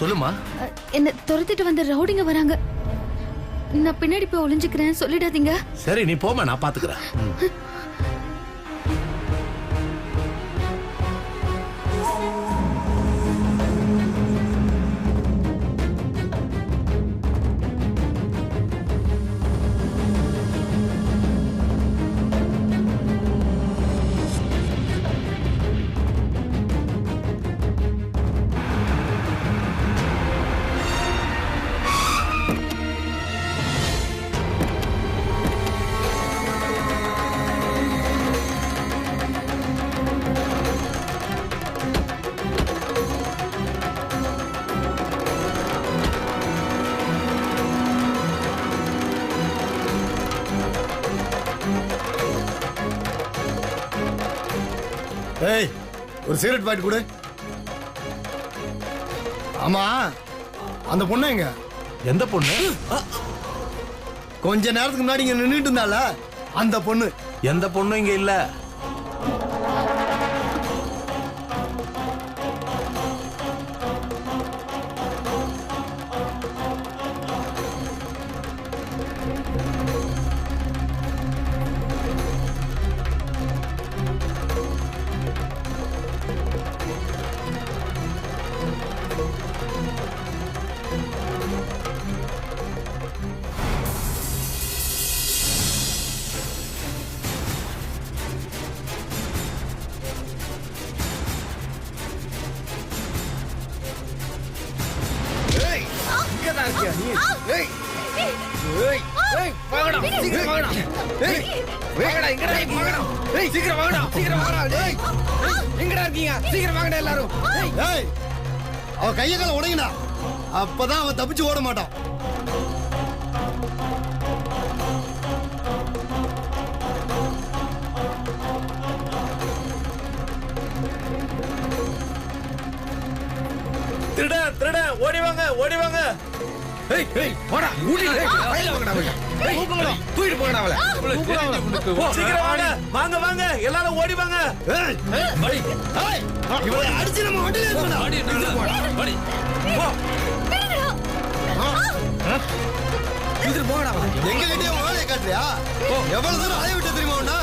சொல்லுமா. என்ன துரத்திட்டு வந்த ரவுடிங்க வராங்க. நான் பின்னாடி போய் ஒளிஞ்சுக்கிறேன், சொல்லிடாதீங்க. சரி நீ போமா, நான் பாத்துக்கிறேன். ஏய், ஒரு சிகரெட் பாக்கெட் கொடு. ஆமா, அந்த பொண்ணு எங்க? எந்த பொண்ணு? கொஞ்ச நேரத்துக்கு முன்னாடி இங்க நின்னுட்டு இருந்தால அந்த பொண்ணு. எந்த பொண்ணு இங்க இல்ல. அவ கைய கால உடைங்கடா, அப்பதான் அவன் தப்பிச்சு ஓட மாட்டான். திருட திருட, ஓடி வாங்க ஓடி வாங்க. சீக்கிரம் வாங்க வாங்க வாங்க, எல்லாரும் ஓடி வாங்க. அடிச்சு நம்ம எங்க கிட்டே வாழைய காட்டுறியா? எவ்வளவு தூரம் அலைய விட்டு தெரியுமா உன்ன?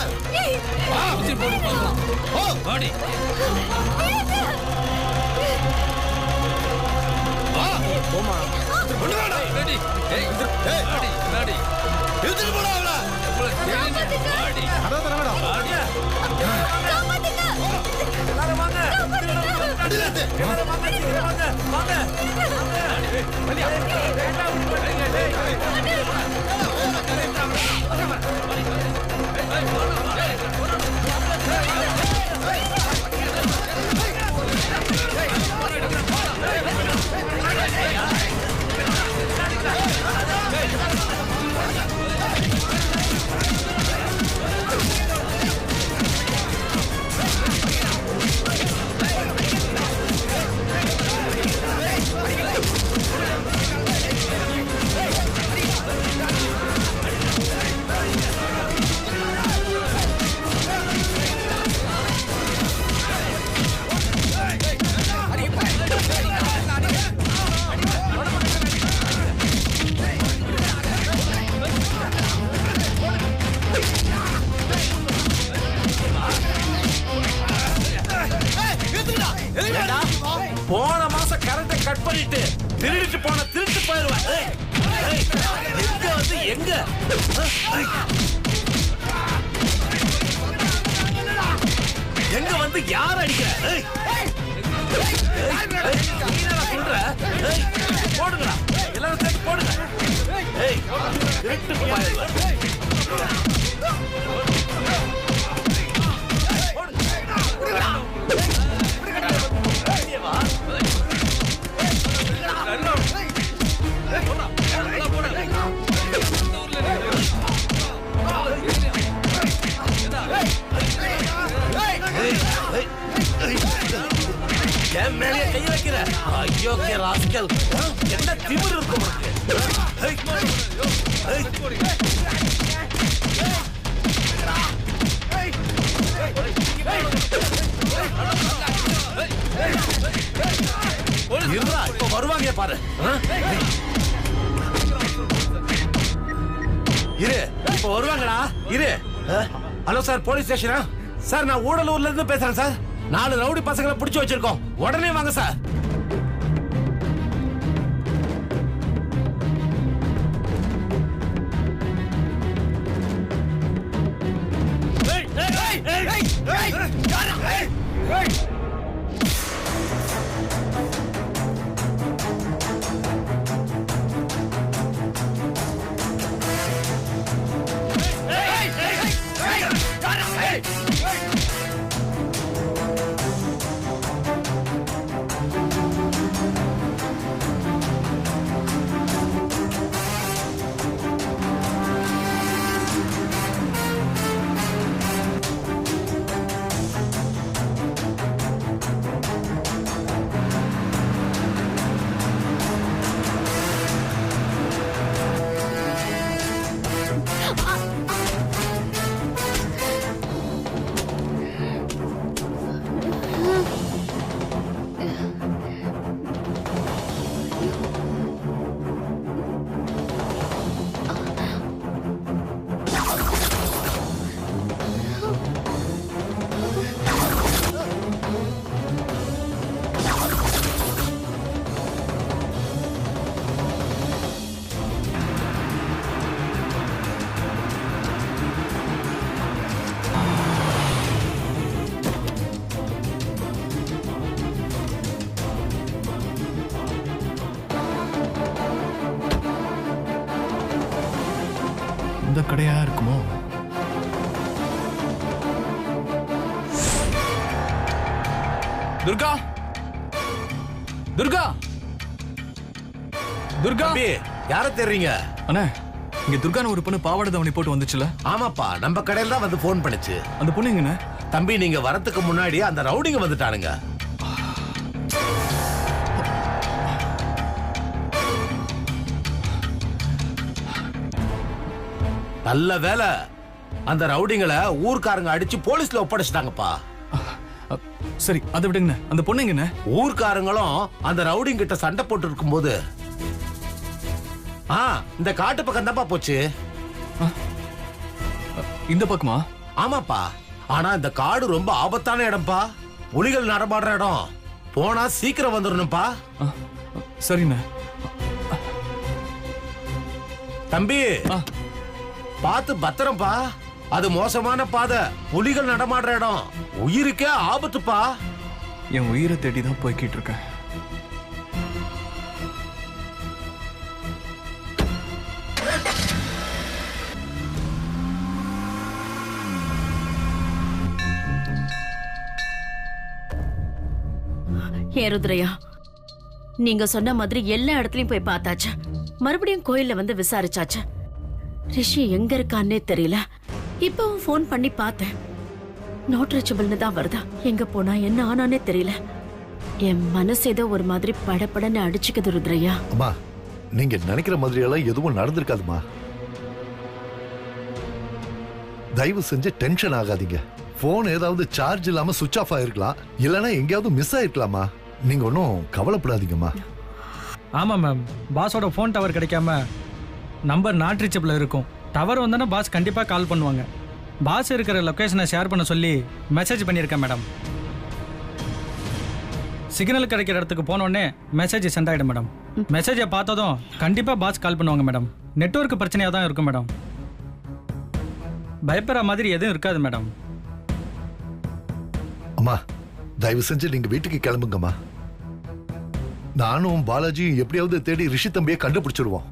போன மாசம் கரண்ட கட் பண்ணிட்டு திருடிட்டு போன திருட்டு போயிருவேன். எங்க வந்து எங்க எங்க வந்து யார் அடிக்கிற? போடுங்கடா, எல்லாரும் சேர்த்து போடுங்க. திருட்டு போயிருவேன். மேலே கை வைக்கிற ஐயோ ராஸ்கல், என்ன திமிரு இருக்கும் வருவாங்க பாரு. இரு, இப்ப வருவாங்கடா. இரு. ஹலோ சார், போலீஸ் ஸ்டேஷனா? சார், நான் ஊடலூர்ல இருந்து பேசுறேன் சார். 4 ரவுடி பசங்களை பிடிச்சு வச்சிருக்கோம். உடனே வாங்க சார். இந்த கடையா இருக்குமோ? துர்கா, துர்கா, துர்கா. யார தேடுறீங்க? அண்ணா, இங்க துர்கான்னு ஒரு பொண்ணு பாவாடை தாவணி போட்டு வந்துச்சுல? ஆமாப்பா, நம்ம கடையில தான் வந்து போன் பண்ணுச்சு. அந்த பொண்ணு எங்கண்ணே? தம்பி, நீங்க வரதுக்கு முன்னாடி அந்த ரவுடிங்க வந்துட்டானுங்க. நல்ல வேலை, அந்த ரவுடிங்களை ஊர்க்காரங்க அடிச்சு போலீஸ்ல ஒப்படைச்சிட்டாங்கப்பா. சரி, அதை விடுங்கண்ணே. அந்த பொண்ணு எங்கண்ணே? ஊர்க்காரங்களும் அந்த ரவுடிங்க கிட்ட சண்டை போட்டு இருக்கும்போது இந்த காட்டு பக்கம் தான்ப்பா போச்சு. இந்த பக்கமா? ஆமாப்பா, ஆனா இந்த காடு ரொம்ப ஆபத்தான இடம்பா. புலிகள் நடமாடுற இடம். போனா சீக்கிரம் வந்துடணும்பா. சரிண்ணே. தம்பி, பார்த்து பத்திரம்பா. அது மோசமான பாதை, புலிகள் நடமாடுற இடம். உயிருக்கே ஆபத்துப்பா. என் உயிரை தேடி தான் போய்கிட்டு இருக்கேன். ருத்ரையா, நீங்க சொன்ன மாதிரி எல்லா இடத்துலயும் போய் பார்த்தாச்சு. மறுபடியும் கோயில்ல வந்து விசாரிச்சாச்சு. ரிஷி எங்க இருக்கான்னே தெரியல. இப்பவும் போன் பண்ணி பார்த்தேன். நாட் ரீச்சபிள்னு தான் வருதா. எங்க போனா என்ன ஆனானே தெரியல. என் மனசு ஏதோ ஒரு மாதிரி படபடன்னு அடிச்சுக்குது ருத்ரையா. அம்மா, நீங்க நினைக்கிற மாதிரி எல்லாம் எதுவும் நடந்திருக்காதுமா. தயவு செஞ்சு டென்ஷன் ஆகாதீங்க. போன் ஏதாவது சார்ஜ் இல்லாம சுவிட்ச் ஆஃப் ஆயிருக்கலாம், இல்லனா எங்கேயாவது மிஸ் ஆயிருக்கலாமா. நீங்க ஒன்னும் கவலைப்படாதீங்கம்மா. ஆமா மேம், பாஸோட போன் டவர் கிடைக்காம நம்பர் நாட் ரீச்சபிள் இருக்கும். டவர் வந்தோன்னா பாஸ் கண்டிப்பா கால் பண்ணுவாங்க. பாஸ் இருக்கிற லொகேஷனை ஷேர் பண்ண சொல்லி மெசேஜ் பண்ணியிருக்கேன் மேடம். சிக்னல் கிடைக்கிற இடத்துக்கு போனோடனே மெசேஜ் சென்ட் ஆகிடும் மேடம். மெசேஜை பார்த்ததும் கண்டிப்பா பாஸ் கால் பண்ணுவாங்க மேடம். நெட்வொர்க் பிரச்சனையாக தான் இருக்கும் மேடம். பயப்படுற மாதிரி எதுவும் இருக்காது மேடம். அம்மா, தயவு செஞ்சு நீங்க வீட்டுக்கு கிளம்புங்கம்மா. நானும் பாலாஜியும் எப்படியாவது தேடி ரிஷி தம்பியை கண்டுபிடிச்சிருவோம்.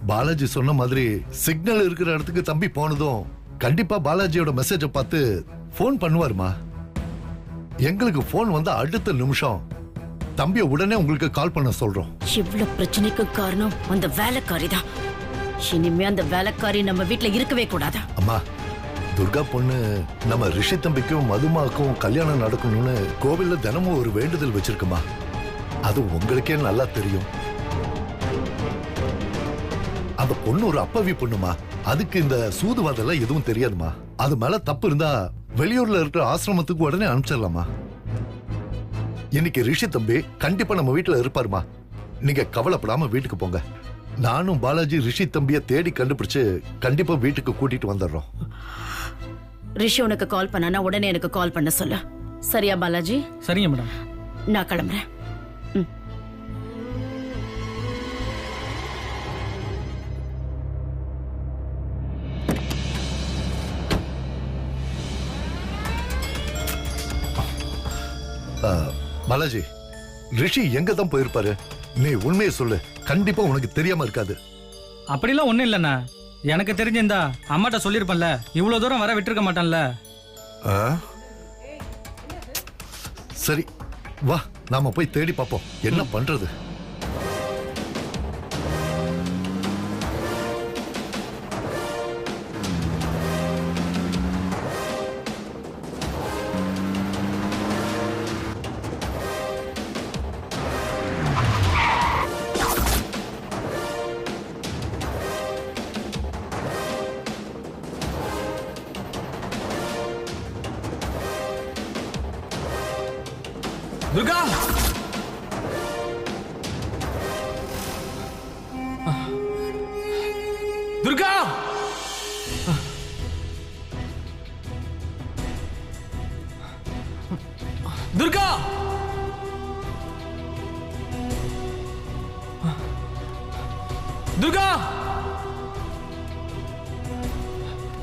பாலாஜி சொன்ன மாதிரி சிக்னல் இருக்கிற இடத்துக்கு தம்பி போனதும் கண்டிப்பா பாலாஜியோட மெசேஜை பார்த்து போன் பண்ணுவாருமா. எங்களுக்கு போன் வந்த அடுத்த நிமிஷம் தம்பியை உடனே உங்களுக்கு கால் பண்ண சொல்றோம். இவ்வளவு பிரச்சனைக்கு காரணம் அந்த வேலைக்காரி தான். இனிமே அந்த வேலைக்காரி நம்ம வீட்டுல இருக்கவே கூடாது. அம்மா, துர்கா பொண்ணு நம்ம ரிஷி தம்பிக்கும் மதுமாக்கும் கல்யாணம் நடக்கணும்னு கோவில்ல தினமும் ஒரு வேண்டுதல் வச்சிருக்குமா. அது உங்களுக்கே நல்லா தெரியும். அந்த பொண்ணு ஒரு அப்பவி பொண்ணுமா. அதுக்கு இந்த சூதுவாதெல்லாம் எதுவும் தெரியாதுமா. அது மேல தப்பு இருந்தா வெளியூர்ல இருக்கிற ஆசிரமத்துக்கு உடனே அனுப்பிச்சிடலாமா. இன்னைக்கு ரிஷி தம்பி கண்டிப்பா நம்ம வீட்டுல இருப்பாருமா. நீங்க கவலைப்படாம வீட்டுக்கு போங்க. நானும் பாலாஜி ரிஷி தம்பிய தேடி கண்டுபிடிச்சு கண்டிப்பா வீட்டுக்கு கூட்டிட்டு வந்துடுறோம். ரிஷி உனக்கு கால் பண்ணா உடனே எனக்கு கால் பண்ண சொல்லு. சரியா பாலாஜி? சரிங்க மேடம். நான் கிளம்புறேன். பாலாஜி, ரிஷி எங்க தான் போயிருப்பாரு? நீ உண்மையை சொல்லு, கண்டிப்பா உனக்கு தெரியாம இருக்காது. அப்படிலாம் ஒண்ணும் இல்லண்ணா. எனக்கு தெரிஞ்சிருந்தா அம்மாட்ட சொல்லிருப்பேன்ல, இவ்வளவு தூரம் வர விட்டுருக்க மாட்டான்ல. சரி வா, நாம போய் தேடி பார்ப்போம் என்ன பண்றது. துர்கா! துர்கா! துர்கா! துர்கா!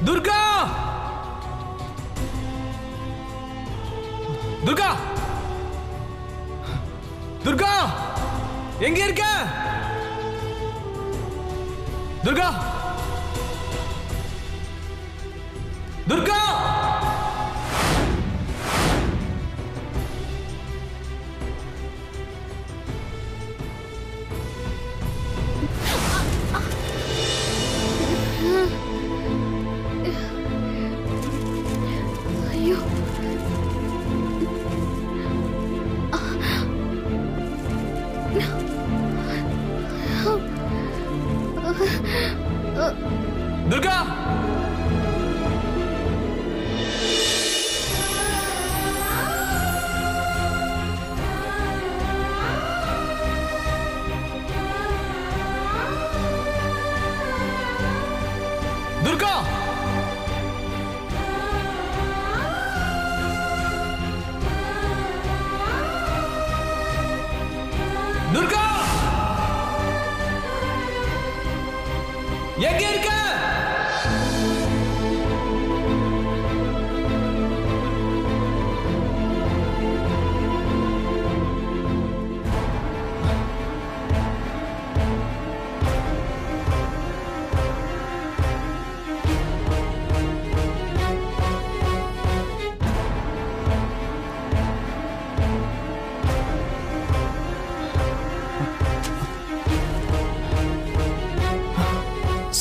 துர்கா! துர்கா! துர்கா, எங்க இருக்க? துர்கா! துர்கா! ஐயோ, துர்கா! துர்கா! துர்கா! எங்க இருக்க?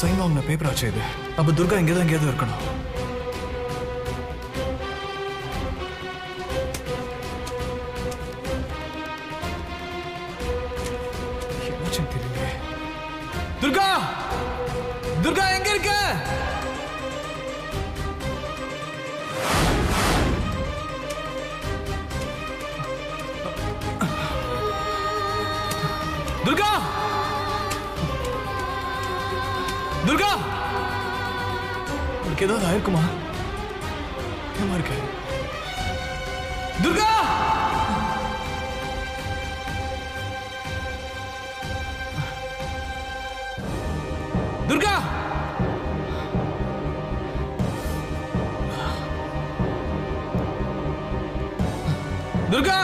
சைன் வாங்கின பேப்பர் ஆச்சு இது. அப்ப துர்கா இங்கதான் எங்கேயாவது இருக்கணும். என்னாச்சுன்னு தெரியல. துர்கா! துர்கா எங்க இருக்க? துர்கா! துர்கா! உனக்கு ஏதாவது ஆயிருக்குமா? என்னமா இருக்கு? துர்கா! துர்கா! துர்கா!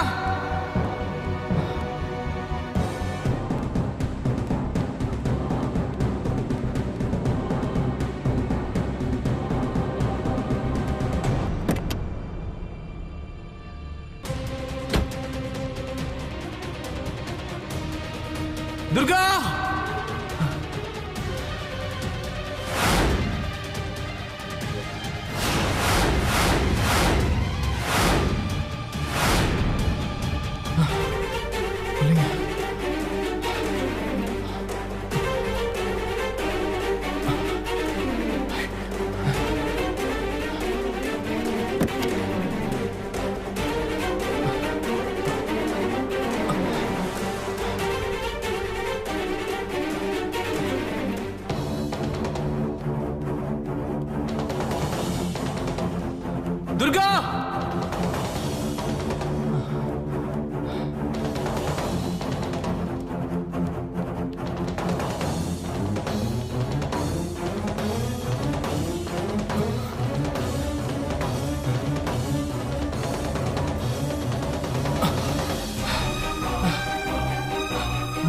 துர்கா! துர்கா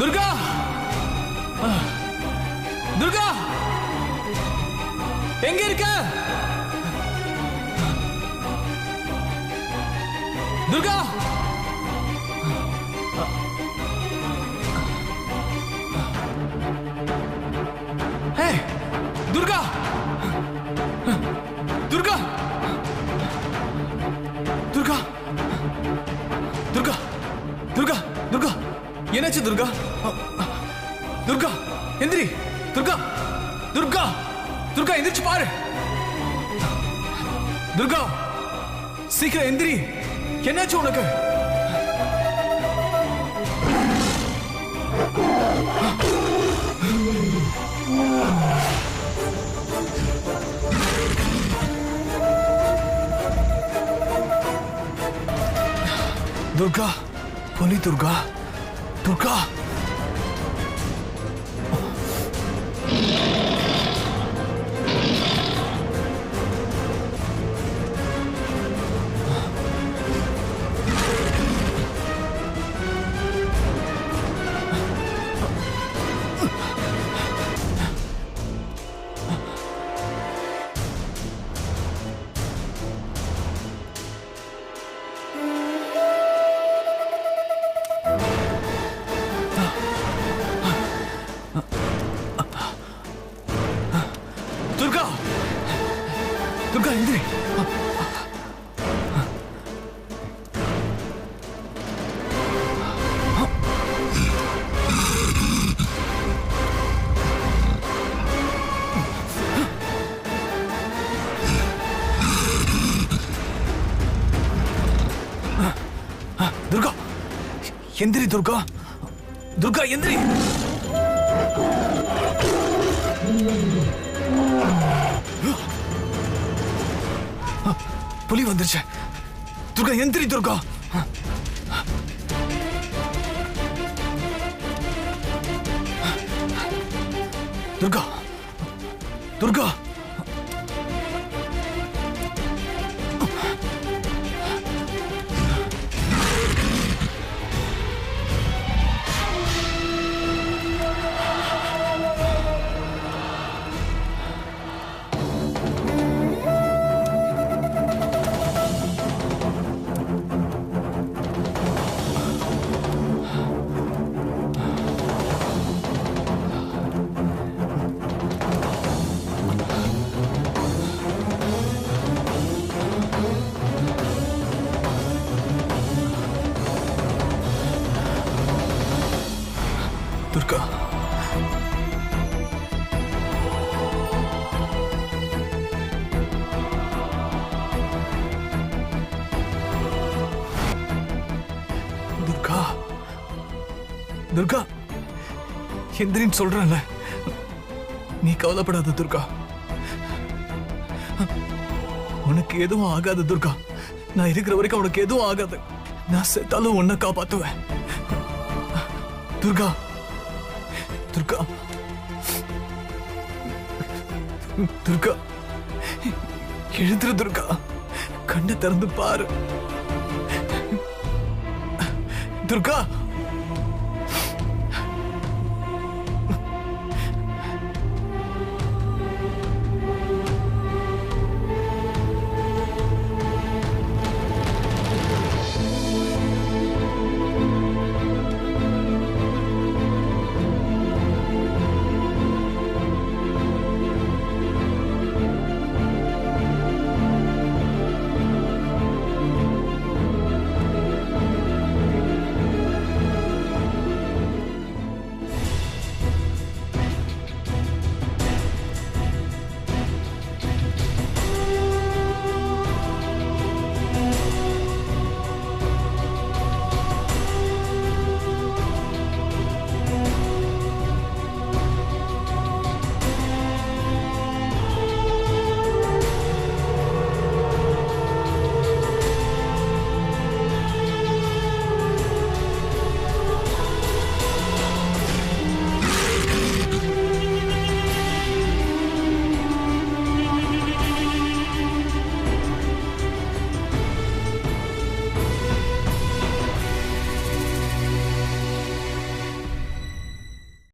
துர்கா துர்கா எங்க இருக்க துர்கா ஹே துர்கா துர்கா துர்கா துர்கா துர்கா துர்கா என்னாச்சு துர்கா துர்கா எந்திரி துர்கா துர்கா துர்கா எந்திரிச்சு பாரு துர்கா சீக்கிரம் எந்திரி என்னாச்சு உனக்கு துர்கா புலி துர்கா துர்கா துர்கா எந்திரி துர்கா எந்திரி துர்கா துர்கா எந்திரி புலி வந்துருச்சு துர்கா எந்திரி துர்கா துர்கா துர்கா துர்கா துர்கா துர்கா எந்திரின்னு சொல்றேன்ல நீ கவலைப்படாத துர்கா உனக்கு எதுவும் ஆகாது துர்கா நான் இருக்கிற வரைக்கும் உனக்கு எதுவும் ஆகாது நான் செத்தாலும் உன்னை காப்பாத்துவேன் துர்கா துர்கா துர்கா எழுந்துரு துர்கா கண்ணை திறந்து பாரு துர்கா